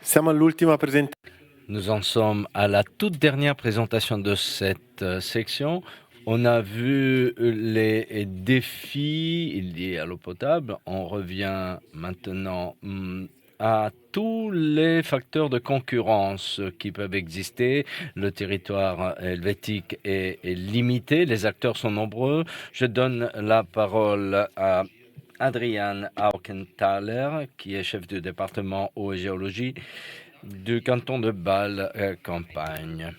Siamo all'ultima presentazione. Nous en sommes à la toute dernière présentation de cette section. On a vu les défis liés à l'eau potable. On revient maintenant à tous les facteurs de concurrence qui peuvent exister. Le territoire helvétique est limité, les acteurs sont nombreux. Je donne la parole à Adrian Aukenthaler, qui est chef du département eau et géologie du canton de Bâle-Campagne.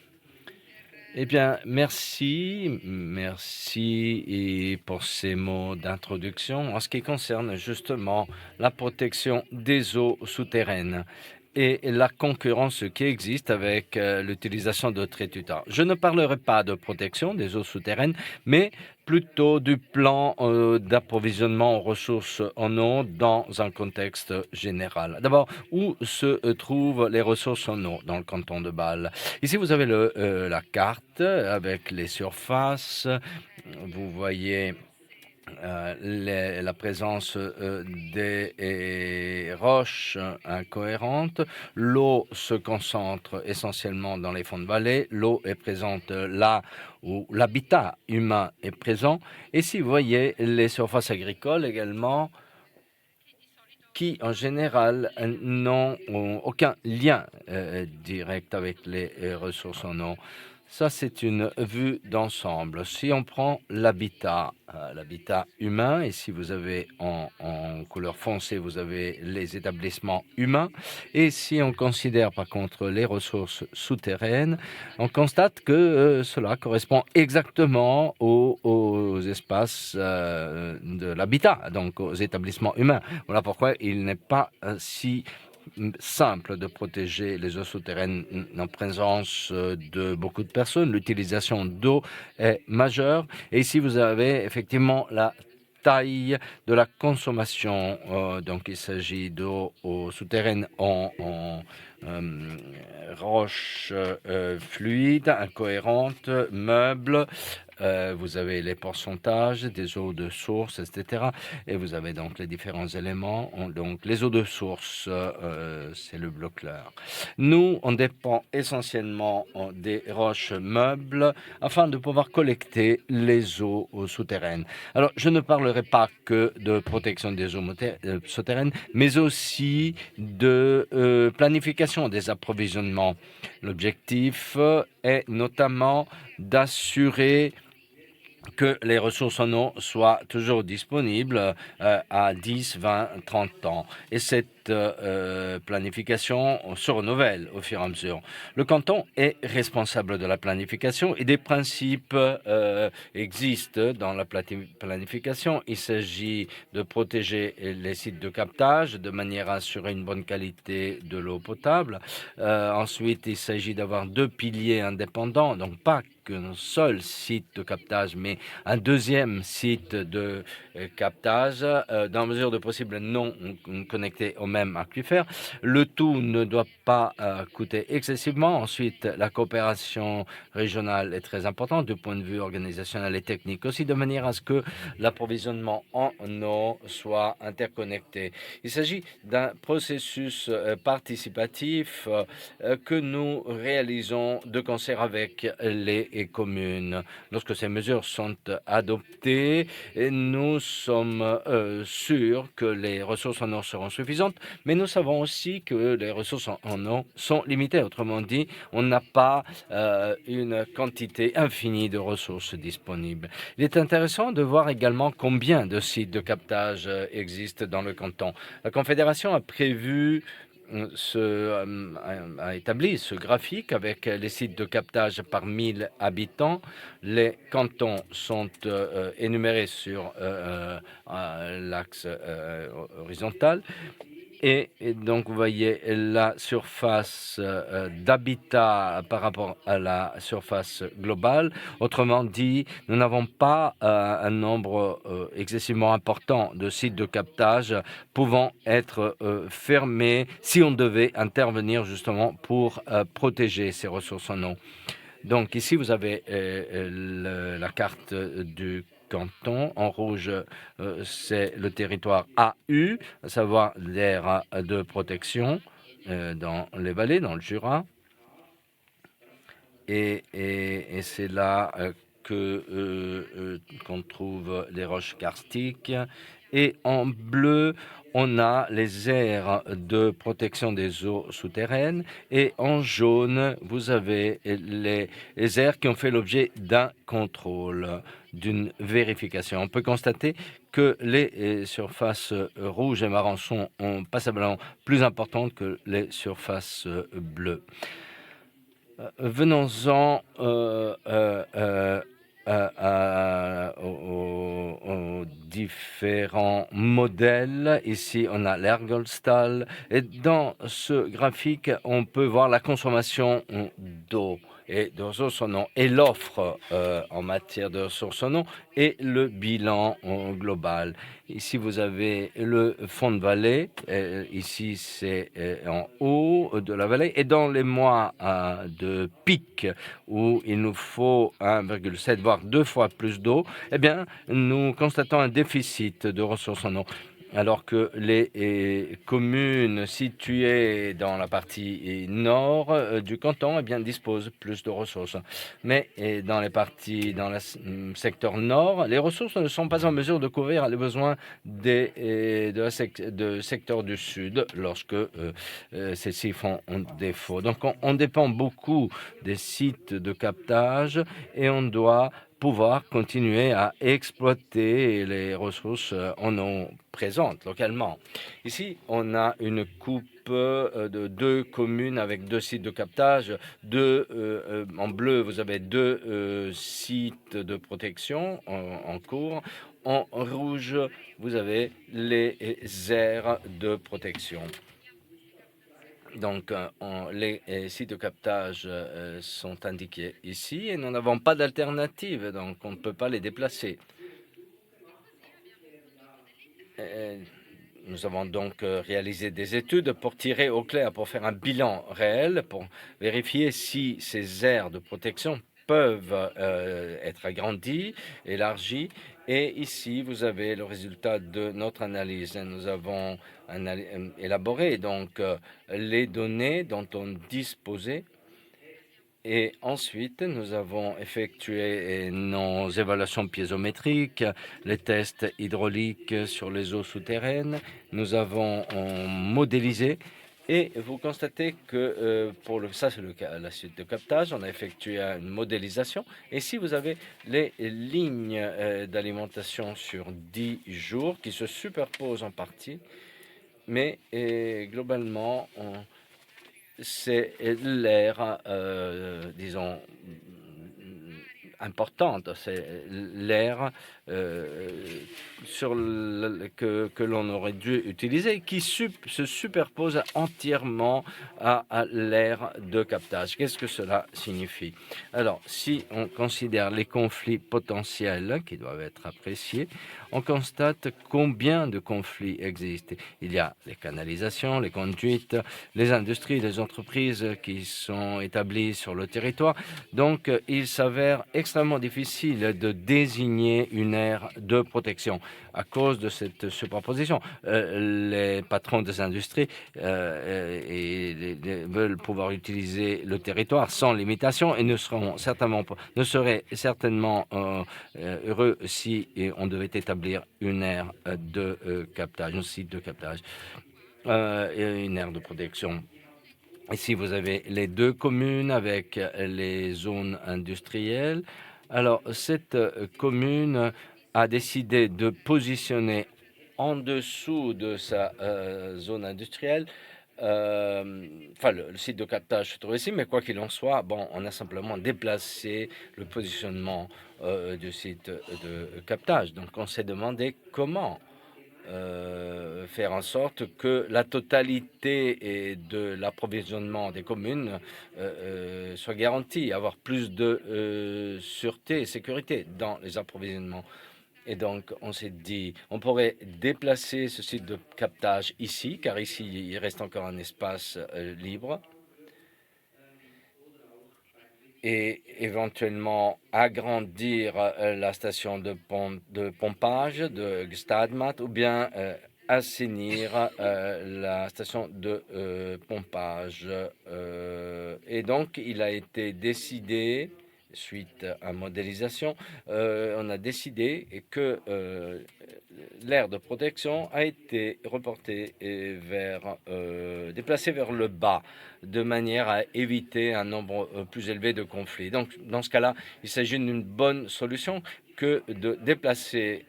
Eh bien, merci et pour ces mots d'introduction en ce qui concerne justement la protection des eaux souterraines et la concurrence qui existe avec l'utilisation de traitements. Je ne parlerai pas de protection des eaux souterraines, mais plutôt du plan d'approvisionnement en ressources en eau dans un contexte général. D'abord, où se trouvent les ressources en eau dans le canton de Bâle? Ici, vous avez la carte avec les surfaces. Vous voyez la présence des roches incohérentes. L'eau se concentre essentiellement dans les fonds de vallée. L'eau est présente là où l'habitat humain est présent. Et si vous voyez les surfaces agricoles également, qui en général n'ont aucun lien direct avec les ressources en eau. Ça, c'est une vue d'ensemble. Si on prend l'habitat humain, et si vous avez en couleur foncée, vous avez les établissements humains, et si on considère par contre les ressources souterraines, on constate que cela correspond exactement aux espaces de l'habitat, donc aux établissements humains. Voilà pourquoi il n'est pas si simple de protéger les eaux souterraines en présence de beaucoup de personnes. L'utilisation d'eau est majeure. Et ici, vous avez effectivement la taille de la consommation. Donc, il s'agit d'eau souterraine en roches fluides, incohérentes, meubles. Vous avez les pourcentages des eaux de source, etc. Et vous avez donc les différents éléments. Donc, les eaux de source, c'est le bloc clair. Nous, on dépend essentiellement des roches meubles afin de pouvoir collecter les eaux souterraines. Alors, je ne parlerai pas que de protection des eaux souterraines, mais aussi de planification des approvisionnements. L'objectif est notamment d'assurer que les ressources en eau soient toujours disponibles à 10, 20, 30 ans. Et cette planification se renouvelle au fur et à mesure. Le canton est responsable de la planification et des principes existent dans la planification. Il s'agit de protéger les sites de captage de manière à assurer une bonne qualité de l'eau potable. Ensuite, il s'agit d'avoir 2 piliers indépendants, donc pas qu'un seul site de captage, mais un deuxième site de captage, dans la mesure de possible non connecté au même aquifère. Le tout ne doit pas coûter excessivement. Ensuite, la coopération régionale est très importante du point de vue organisationnel et technique aussi, de manière à ce que l'approvisionnement en eau soit interconnecté. Il s'agit d'un processus participatif que nous réalisons de concert avec les communes. Lorsque ces mesures sont adoptées, nous sommes sûrs que les ressources en eau seront suffisantes, mais nous savons aussi que les ressources en eau sont limitées. Autrement dit, on n'a pas une quantité infinie de ressources disponibles. Il est intéressant de voir également combien de sites de captage existent dans le canton. La Confédération a prévu a établi ce graphique avec les sites de captage par 1000 habitants. Les cantons sont énumérés sur l'axe horizontal. Et donc, vous voyez la surface d'habitat par rapport à la surface globale. Autrement dit, nous n'avons pas un nombre excessivement important de sites de captage pouvant être fermés si on devait intervenir justement pour protéger ces ressources en eau. Donc ici, vous avez la carte du canton. En rouge, c'est le territoire AU, à savoir l'aire de protection. dans les vallées, dans le Jura. Et c'est là qu'on trouve les roches karstiques. Et en bleu, on a les aires de protection des eaux souterraines. Et en jaune, vous avez les aires qui ont fait l'objet d'un contrôle, d'une vérification. On peut constater que les surfaces rouges et marron sont passablement plus importantes que les surfaces bleues. Venons-en aux différents modèles. Ici, on a l'Ergolstal. Et dans ce graphique, on peut voir la consommation d'eau et de ressources en eau et l'offre en matière de ressources en eau et le bilan global. Ici, vous avez le fond de vallée. Ici, c'est en haut de la vallée. Et dans les mois de pic où il nous faut 1,7 voire 2 fois plus d'eau, eh bien, nous constatons un déficit de ressources en eau. Alors que les communes situées dans la partie nord du canton, eh bien, disposent plus de ressources. Mais dans le secteur nord, les ressources ne sont pas en mesure de couvrir les besoins de secteur du sud lorsque ceux-ci font défaut. Donc on dépend beaucoup des sites de captage et on doit pouvoir continuer à exploiter les ressources en eau présentes localement. Ici, on a une coupe de 2 communes avec 2 sites de captage. En bleu, vous avez 2 sites de protection en cours. En rouge, vous avez les aires de protection. Donc, les sites de captage sont indiqués ici et nous n'avons pas d'alternative, donc on ne peut pas les déplacer. Nous avons donc réalisé des études pour tirer au clair, pour faire un bilan réel, pour vérifier si ces aires de protection peuvent être agrandies, élargies. Et ici, vous avez le résultat de notre analyse. Nous avons élaboré donc les données dont on disposait. Et ensuite, nous avons effectué nos évaluations piézométriques, les tests hydrauliques sur les eaux souterraines. Nous avons modélisé et vous constatez que ça, c'est la suite de captage. On a effectué une modélisation. Et si vous avez les lignes d'alimentation sur 10 jours qui se superposent en partie, mais globalement, c'est l'ère, disons, importante. C'est l'ère que l'on aurait dû utiliser, qui se superpose entièrement à l'ère de captage. Qu'est-ce que cela signifie? Alors, si on considère les conflits potentiels qui doivent être appréciés, on constate combien de conflits existent. Il y a les canalisations, les conduites, les industries, les entreprises qui sont établies sur le territoire. Donc, il s'avère extrêmement difficile de désigner une aire de protection à cause de cette superposition. Les patrons des industries veulent pouvoir utiliser le territoire sans limitation et ne seraient certainement heureux si on devait établir une aire de captage, un site de captage, et une aire de protection. Ici, vous avez les 2 communes avec les zones industrielles. Alors, cette commune a décidé de positionner en dessous de sa zone industrielle, le site de captage se trouve ici, mais quoi qu'il en soit, bon, on a simplement déplacé le positionnement du site de captage. Donc, on s'est demandé comment faire en sorte que la totalité de l'approvisionnement des communes soit garantie, avoir plus de sûreté et sécurité dans les approvisionnements. Et donc, on s'est dit, on pourrait déplacer ce site de captage ici, car ici, il reste encore un espace libre, et éventuellement agrandir la station de pompage de Gstadmat ou bien assainir la station de pompage. Et donc, il a été décidé, suite à modélisation, on a décidé que l'aire de protection a été reportée vers, déplacée vers le bas, de manière à éviter un nombre plus élevé de conflits. Donc, dans ce cas-là, il s'agit d'une bonne solution que de déplacer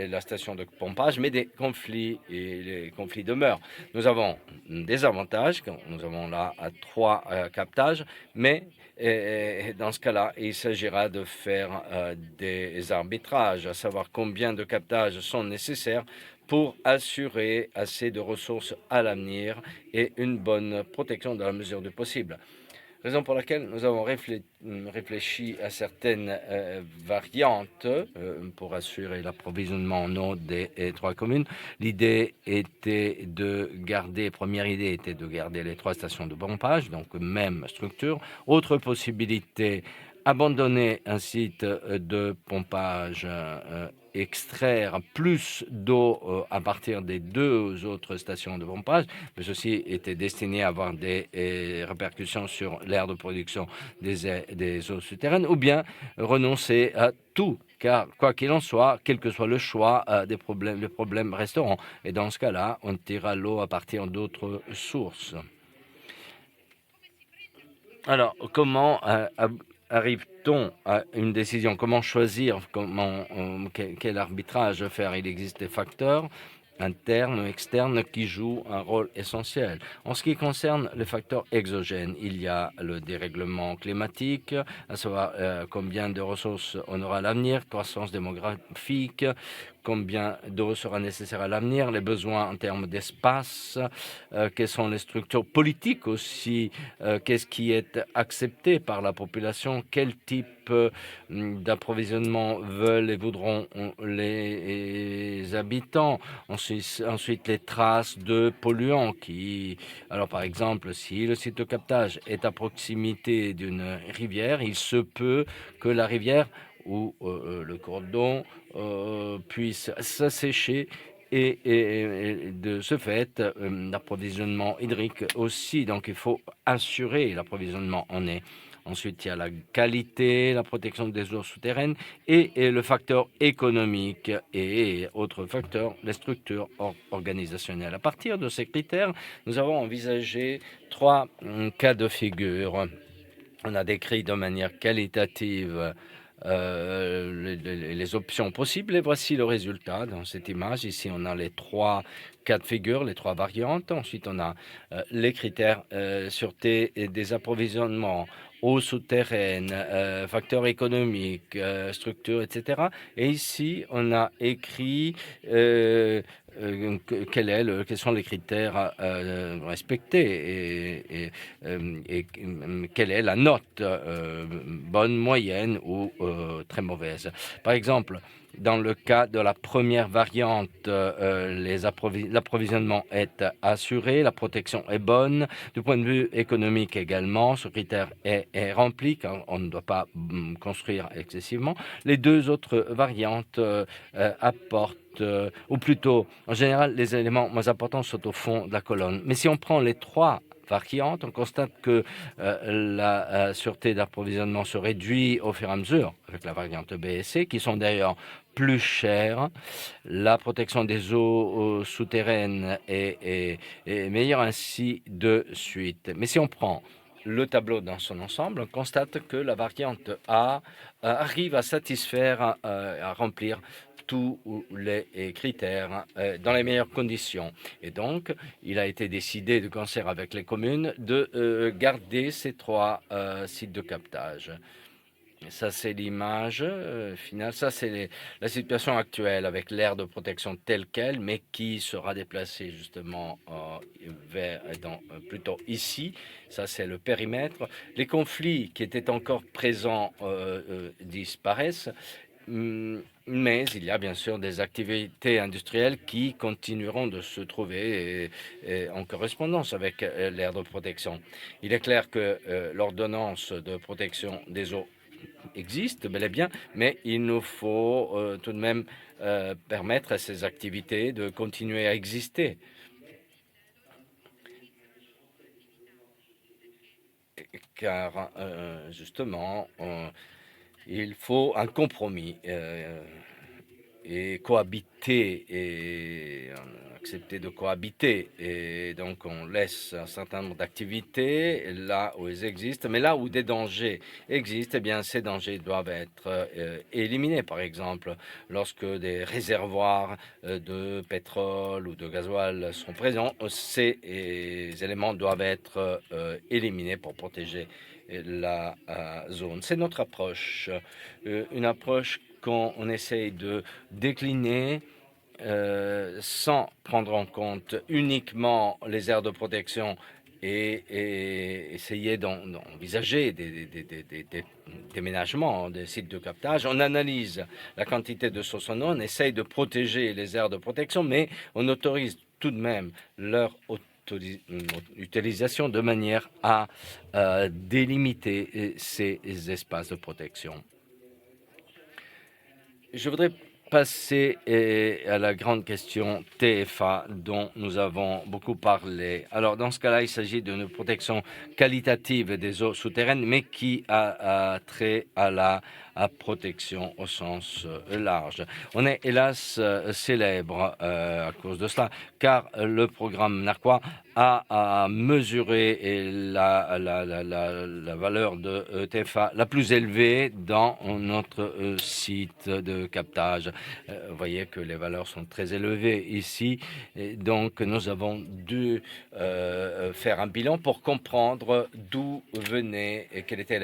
la station de pompage, mais des conflits, et les conflits demeurent. Nous avons des avantages, nous avons là 3 captages, mais dans ce cas-là, il s'agira de faire des arbitrages, à savoir combien de captages sont nécessaires pour assurer assez de ressources à l'avenir et une bonne protection dans la mesure du possible. Raison pour laquelle nous avons réfléchi à certaines variantes pour assurer l'approvisionnement en eau des 3 communes. L'idée était de garder, première idée était de garder les 3 stations de pompage, donc même structure. Autre possibilité, abandonner un site de pompage, extraire plus d'eau à partir des 2 autres stations de pompage, mais ceci était destiné à avoir des répercussions sur l'aire de production des eaux souterraines, ou bien renoncer à tout, car quoi qu'il en soit, quel que soit le choix, les problèmes resteront. Et dans ce cas-là, on tirera l'eau à partir d'autres sources. Alors, comment arrive-t-on à une décision? Comment choisir? Quel arbitrage faire? Il existe des facteurs internes ou externes qui jouent un rôle essentiel. En ce qui concerne les facteurs exogènes, il y a le dérèglement climatique, à savoir combien de ressources on aura à l'avenir, croissance démographique, combien d'eau sera nécessaire à l'avenir, les besoins en termes d'espace, quelles sont les structures politiques aussi, qu'est-ce qui est accepté par la population, quel type d'approvisionnement veulent et voudront les habitants. Ensuite, les traces de polluants qui... Alors, par exemple, si le site de captage est à proximité d'une rivière, il se peut que la rivière ou le cours d'eau puisse s'assécher et de ce fait, l'approvisionnement hydrique aussi. Donc, il faut assurer l'approvisionnement en eau. Ensuite, il y a la qualité, la protection des eaux souterraines et le facteur économique et autres facteurs, les structures organisationnelles. À partir de ces critères, nous avons envisagé 3 cas de figure. On a décrit de manière qualitative les options possibles et voici le résultat dans cette image. Ici, on a les 3 cas de figure, les 3 variantes. Ensuite, on a les critères sûreté et des approvisionnements, eau souterraine, facteurs économiques, structure, etc. Et ici, on a écrit quels sont les critères respectés et quelle est la note, bonne, moyenne ou très mauvaise. Par exemple, dans le cas de la première variante, l'approvisionnement est assuré, la protection est bonne. Du point de vue économique également, ce critère est rempli car on ne doit pas construire excessivement. Les 2 autres variantes apportent ou plutôt, en général, les éléments moins importants sont au fond de la colonne. Mais si on prend les 3 variantes, on constate que la sûreté d'approvisionnement se réduit au fur et à mesure avec la variante B et C, qui sont d'ailleurs plus chères. La protection des eaux souterraines est meilleure, ainsi de suite. Mais si on prend le tableau dans son ensemble, on constate que la variante A arrive à satisfaire, à remplir tous les critères dans les meilleures conditions. Et donc, il a été décidé de concert avec les communes de garder ces 3 sites de captage. Ça, c'est l'image finale. Ça, c'est la situation actuelle avec l'aire de protection telle qu'elle, mais qui sera déplacée justement plutôt ici. Ça, c'est le périmètre. Les conflits qui étaient encore présents disparaissent. Mais il y a bien sûr des activités industrielles qui continueront de se trouver en correspondance avec l'aire de protection. Il est clair que l'ordonnance de protection des eaux existe bel et bien, mais il nous faut tout de même permettre à ces activités de continuer à exister. Car justement, il faut un compromis et cohabiter et accepter de cohabiter. Et donc, on laisse un certain nombre d'activités là où elles existent, mais là où des dangers existent, eh bien, ces dangers doivent être éliminés. Par exemple, lorsque des réservoirs de pétrole ou de gasoil sont présents, ces éléments doivent être éliminés pour protéger la zone. C'est notre approche, une approche qu'on essaye de décliner sans prendre en compte uniquement les aires de protection et essayer d'envisager des déménagements des sites de captage. On analyse la quantité de sources en eau, on essaye de protéger les aires de protection, mais on autorise tout de même leur utilisation de manière à délimiter ces espaces de protection. Je voudrais passer à la grande question TFA dont nous avons beaucoup parlé. Alors, dans ce cas-là, il s'agit d'une protection qualitative des eaux souterraines, mais qui a trait à la protection au sens large. On est hélas célèbre à cause de cela, car le programme NARQUA a mesuré la valeur de TFA la plus élevée dans notre site de captage. Vous voyez que les valeurs sont très élevées ici. Et donc, nous avons dû faire un bilan pour comprendre d'où venait et quelle était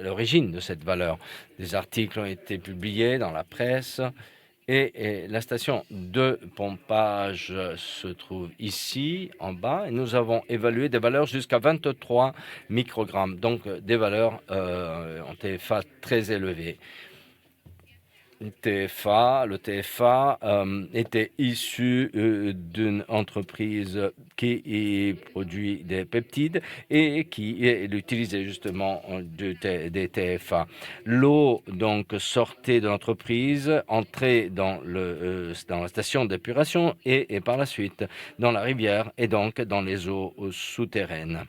l'origine de cette valeur. Des articles ont été publiés dans la presse. Et la station de pompage se trouve ici, en bas, et nous avons évalué des valeurs jusqu'à 23 microgrammes, donc des valeurs en TFA très élevées. Le TFA était issu d'une entreprise qui produit des peptides et qui utilisait justement des TFA. L'eau donc sortait de l'entreprise, entrait dans la station d'épuration et par la suite dans la rivière et donc dans les eaux souterraines.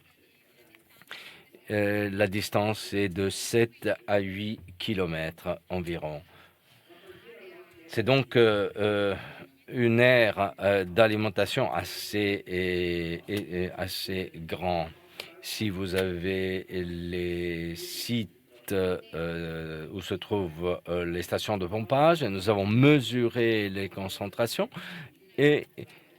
La distance est de 7 à 8 kilomètres environ. C'est donc une aire d'alimentation assez grand. Si vous avez les sites où se trouvent les stations de pompage, nous avons mesuré les concentrations et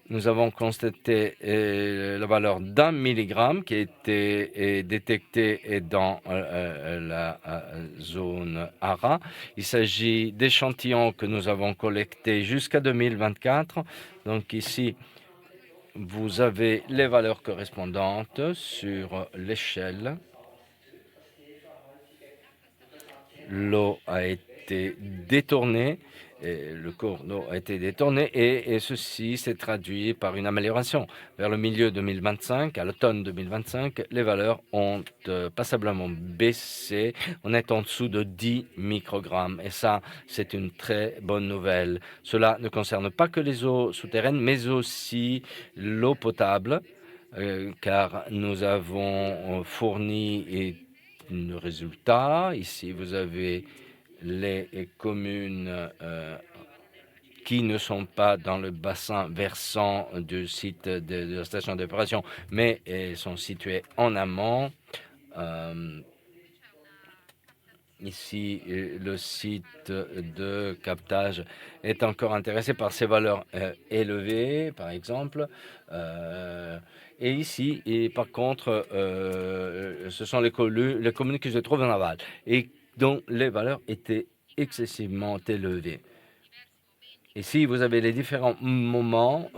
nous avons constaté la valeur d'1 milligramme qui a été détectée dans la zone ARA. Il s'agit d'échantillons que nous avons collectés jusqu'à 2024. Donc ici, vous avez les valeurs correspondantes sur l'échelle. L'eau a été détournée. Le cours d'eau a été détourné et ceci s'est traduit par une amélioration. Vers le milieu 2025, à l'automne 2025, les valeurs ont passablement baissé. On est en dessous de 10 microgrammes et ça, c'est une très bonne nouvelle. Cela ne concerne pas que les eaux souterraines, mais aussi l'eau potable, car nous avons fourni le résultat. Ici, vous avez les communes qui ne sont pas dans le bassin versant du site de la station d'épuration, mais sont situées en amont. Ici, le site de captage est encore intéressé par ces valeurs élevées, par exemple. Et ici, par contre, ce sont les communes qui se trouvent en aval et dont les valeurs étaient excessivement élevées. Ici, vous avez les différents moments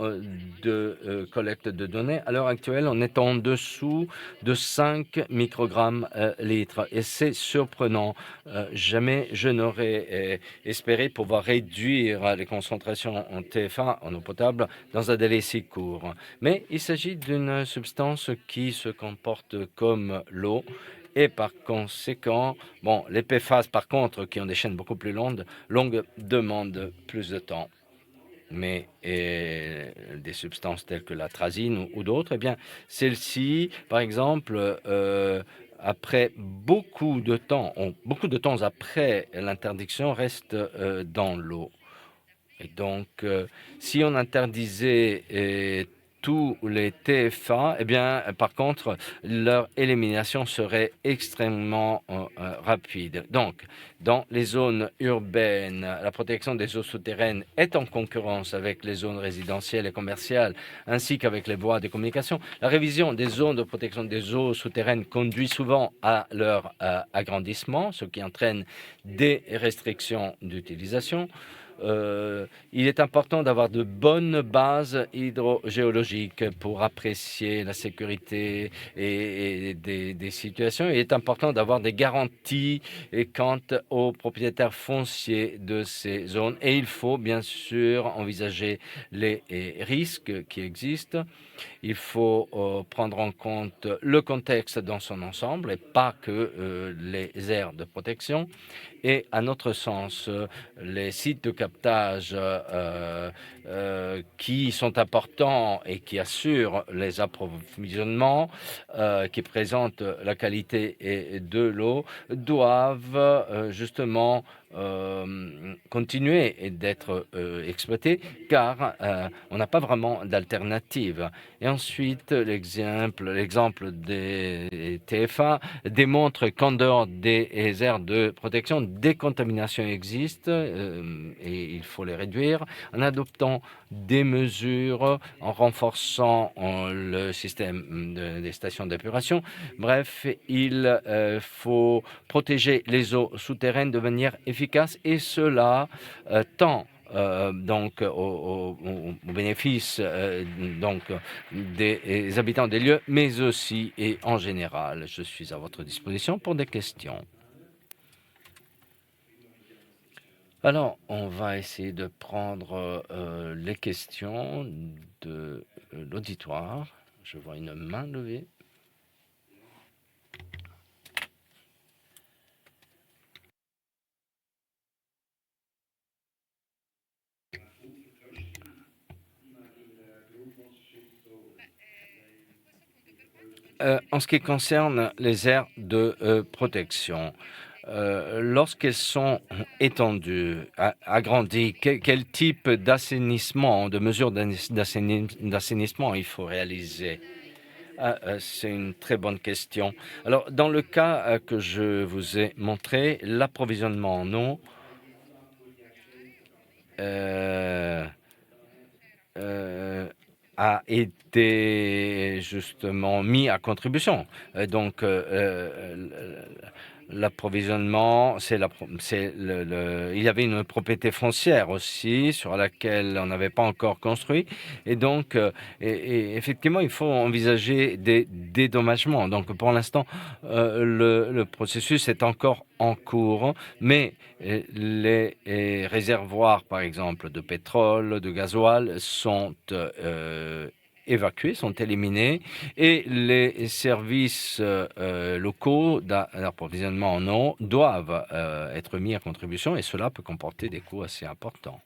de collecte de données. À l'heure actuelle, on est en dessous de 5 microgrammes litres. Et c'est surprenant. Jamais je n'aurais espéré pouvoir réduire les concentrations en TFA, en eau potable, dans un délai si court. Mais il s'agit d'une substance qui se comporte comme l'eau Et par conséquent, bon, les PFAS, par contre, qui ont des chaînes beaucoup plus longues demandent plus de temps. Mais des substances telles que l'atrazine ou d'autres, eh bien, celles-ci, par exemple, après beaucoup de temps après l'interdiction, restent dans l'eau. Et donc, si on interdisait tous les TFA, eh bien, par contre, leur élimination serait extrêmement rapide. Donc, dans les zones urbaines, la protection des eaux souterraines est en concurrence avec les zones résidentielles et commerciales, ainsi qu'avec les voies de communication. La révision des zones de protection des eaux souterraines conduit souvent à leur agrandissement, ce qui entraîne des restrictions d'utilisation. Il est important d'avoir de bonnes bases hydrogéologiques pour apprécier la sécurité et des situations. Il est important d'avoir des garanties quant aux propriétaires fonciers de ces zones. Et il faut bien sûr envisager les risques qui existent. Il faut prendre en compte le contexte dans son ensemble et pas que les aires de protection. Et à notre sens, les sites de captage qui sont importants et qui assurent les approvisionnements, qui présentent la qualité de l'eau, doivent justement continuer d'être exploités car on n'a pas vraiment d'alternative. Et ensuite, l'exemple des TFA démontre qu'en dehors des aires de protection, des contaminations existent et il faut les réduire en adoptant des mesures, en renforçant le système des stations d'épuration. Bref, il faut protéger les eaux souterraines de manière efficace et cela tant donc au bénéfice donc des habitants des lieux, mais aussi et en général. Je suis à votre disposition pour des questions. Alors, on va essayer de prendre les questions de l'auditoire. Je vois une main levée. En ce qui concerne les aires de protection, lorsqu'elles sont étendues, agrandies, quel type d'assainissement, de mesures d'assainissement il faut réaliser? C'est une très bonne question. Alors, dans le cas que je vous ai montré, l'approvisionnement en eau a été justement mis à contribution. Donc, l'approvisionnement, il y avait une propriété foncière aussi sur laquelle on n'avait pas encore construit. Et donc, et effectivement, il faut envisager des dédommagements. Donc, pour l'instant, le processus est encore en cours, mais les réservoirs, par exemple, de pétrole, de gasoil, sont évacués, sont éliminés, et les services locaux d'approvisionnement en eau doivent être mis à contribution, et cela peut comporter des coûts assez importants.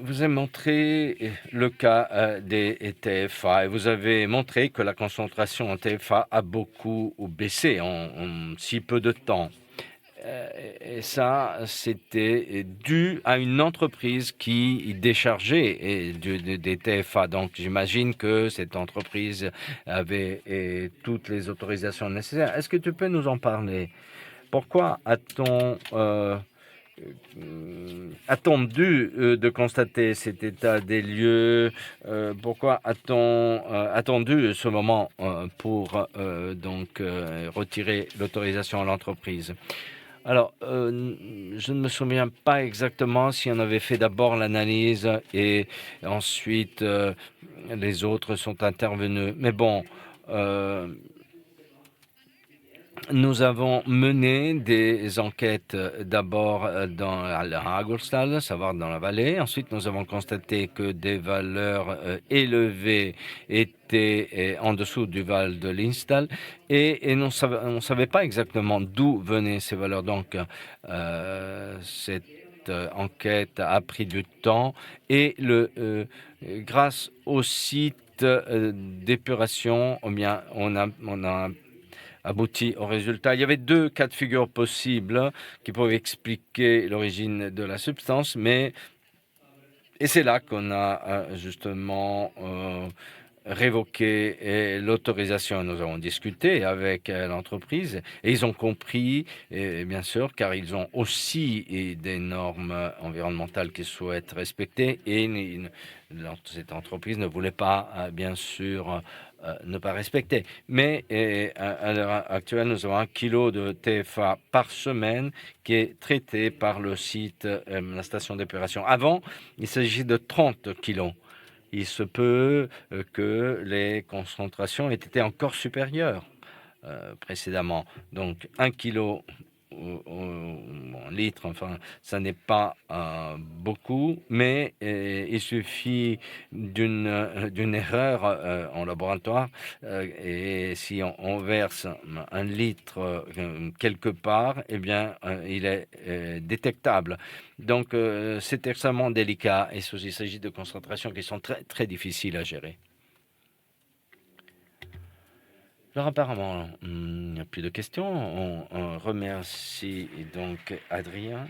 Vous avez montré le cas des TFA et vous avez montré que la concentration en TFA a beaucoup baissé en si peu de temps. Et ça, c'était dû à une entreprise qui déchargeait des TFA. Donc, j'imagine que cette entreprise avait toutes les autorisations nécessaires. Est-ce que tu peux nous en parler? Pourquoi a-t-on dû de constater cet état des lieux? Pourquoi a-t-on attendu ce moment pour donc retirer l'autorisation à l'entreprise? Alors, je ne me souviens pas exactement si on avait fait d'abord l'analyse et ensuite les autres sont intervenus. Mais bon, Nous avons mené des enquêtes d'abord dans la Hagolstal, savoir dans la vallée. Ensuite, nous avons constaté que des valeurs élevées étaient en dessous du val de l'Instal et on ne savait pas exactement d'où venaient ces valeurs. Donc, cette enquête a pris du temps et grâce au site d'épuration, eh bien, on a abouti au résultat. Il y avait deux cas de figure possibles qui pouvaient expliquer l'origine de la substance, et c'est là qu'on a justement révoqué l'autorisation. Nous avons discuté avec l'entreprise et ils ont compris, et bien sûr, car ils ont aussi des normes environnementales qu'ils souhaitent respecter et cette entreprise ne voulait pas, bien sûr, ne pas respecter. Mais à l'heure actuelle, nous avons 1 kilo de TFA par semaine qui est traité par le site, la station d'épuration. Avant, il s'agit de 30 kilos. Il se peut que les concentrations aient été encore supérieures précédemment. Donc 1 kilo en litres, enfin, ça n'est pas beaucoup, mais il suffit d'une erreur en laboratoire et si on verse 1 litre quelque part, eh bien, il est détectable. Donc, c'est extrêmement délicat et il s'agit de concentrations qui sont très, très difficiles à gérer. Alors apparemment, il n'y a plus de questions. On remercie donc Adrien.